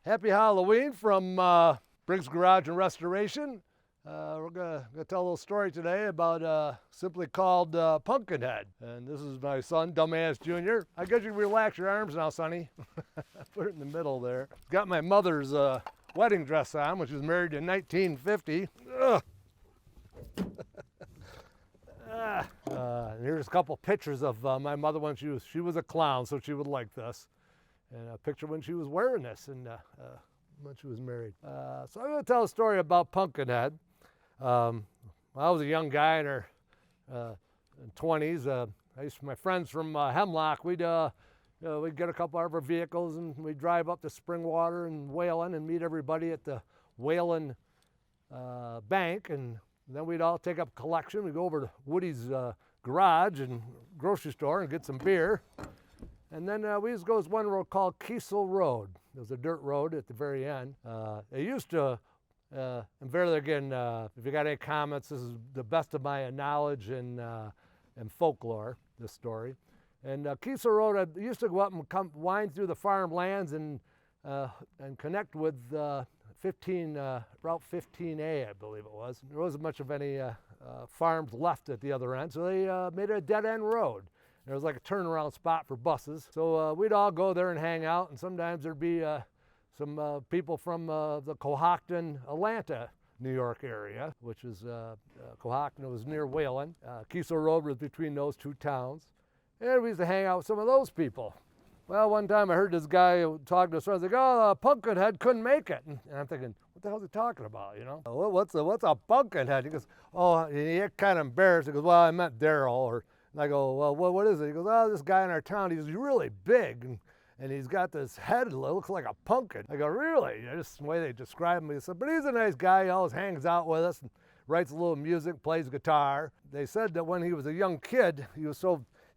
Happy Halloween from Briggs Garage and Restoration. We're gonna tell a little story today about simply called Pumpkinhead. And this is my son, Dumbass Jr. I guess you can relax your arms now, Sonny. Put it in the middle there. Got my mother's wedding dress on, which was married in 1950. And here's a couple pictures of my mother when she was a clown, so she would like this. And a picture when she was wearing this and when she was married. So I'm going to tell a story about Pumpkinhead. When I was a young guy in her 20s. My friends from Hemlock, we'd get a couple of our vehicles and we'd drive up to Springwater and Whalen and meet everybody at the Whalen bank, and then we'd all take up a collection. We'd go over to Woody's garage and grocery store and get some beer. And then we used to go to one road called Kiesel Road. It was a dirt road at the very end. It used to, and very again, if you got any comments, this is the best of my knowledge and folklore, this story. And Kiesel Road, I used to go up and wind through the farmlands and connect with Route 15A, I believe it was. There wasn't much of any farms left at the other end, so they made it a dead-end road. There was like a turnaround spot for buses. So we'd all go there and hang out, and sometimes there'd be some people from the Cohocton, Atlanta, New York area, which is Cohocton was near Whalen. Kiesel Road was between those two towns. And we used to hang out with some of those people. Well, one time I heard this guy talking to us. I was like, "Oh, Pumpkinhead couldn't make it." And I'm thinking, what the hell is he talking about, you know? What's a Pumpkinhead? He goes, oh, and he got kind of embarrassed. He goes, well, I meant Daryl. And I go, well, what is it? He goes, oh, this guy in our town, he's really big, and he's got this head that looks like a pumpkin. I go, really? Just the way they describe him. He said, but he's a nice guy. He always hangs out with us and writes a little music, plays guitar. They said that when he was a young kid, he's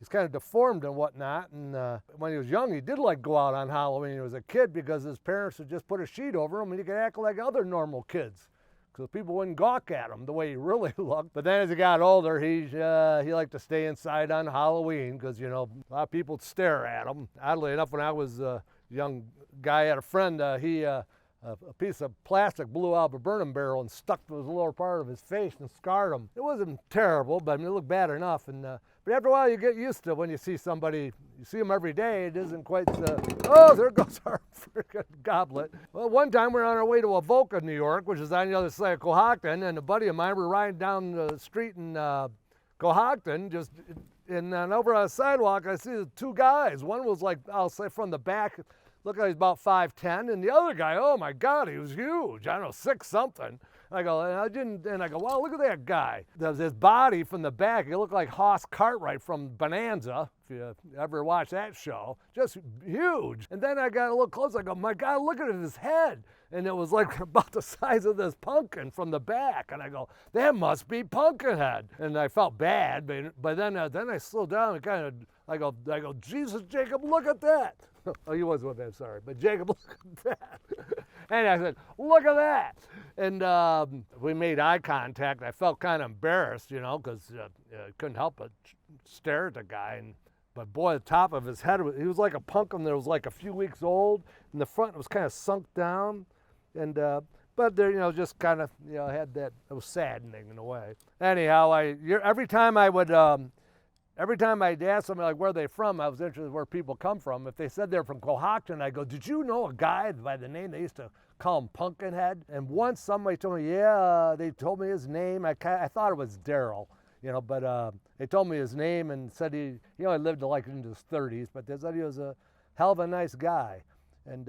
kind of deformed and whatnot, and when he was young, he did like go out on Halloween when he was a kid because his parents would just put a sheet over him and he could act like other normal kids, because people wouldn't gawk at him the way he really looked. But then as he got older, he liked to stay inside on Halloween because, you know, a lot of people would stare at him. Oddly enough, when I was a young guy, I had a friend, a piece of plastic blew out of a burning barrel and stuck to his lower part of his face and scarred him. It wasn't terrible, but I mean, it looked bad enough. And but after a while, you get used to when you see somebody, you see them every day, it isn't quite oh, there goes our freaking goblet. Well, one time we were on our way to Avoca, New York, which is on the other side of Cohocton, and a buddy of mine, we were riding down the street in Cohocton, and over on the sidewalk, I see the two guys. One was like, I'll say from the back, looked like he's about 5'10", and the other guy, oh my God, he was huge. I don't know, 6 something. I go, wow, look at that guy. His body from the back, he looked like Hoss Cartwright from Bonanza, if you ever watched that show. Just huge. And then I got a little closer, I go, my God, look at his head. And it was like about the size of this pumpkin from the back. And I go, that must be Pumpkinhead. And I felt bad, but then I slowed down and kind of, I go, Jesus, Jacob, look at that. Oh, he wasn't with me, sorry. But Jacob, look at that. And I said, look at that. And we made eye contact. I felt kind of embarrassed, you know, because I couldn't help but stare at the guy. But boy, the top of his head, he was like a pumpkin that was like a few weeks old. And the front was kind of sunk down. And but there, you know, just kind of, you know, had that, it was saddening in a way. Anyhow, every time I'd ask somebody like where they from, I was interested in where people come from. If they said they're from Cohocton, I go, did you know a guy by the name they used to call him Pumpkinhead? And once somebody told me, yeah, they told me his name. I thought it was Daryl, you know, but they told me his name and said he only lived to like into his 30s, but they said he was a hell of a nice guy. And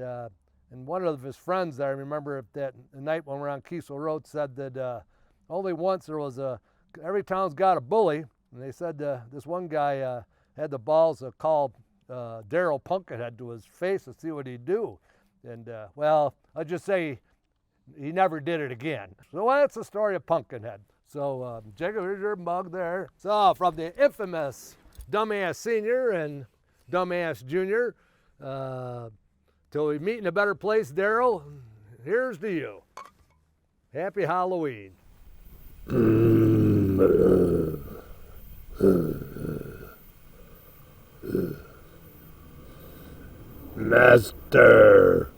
one of his friends that I remember that night when we were on Kiesel Road said that only once every town's got a bully. And they said this one guy had the balls to call Daryl Pumpkinhead to his face to see what he'd do. And, well, I'll just say he never did it again. So that's the story of Pumpkinhead. So, Jacob, here's your mug there. So, from the infamous Dumbass Senior and Dumbass Junior, till we meet in a better place, Daryl, here's to you. Happy Halloween. Master.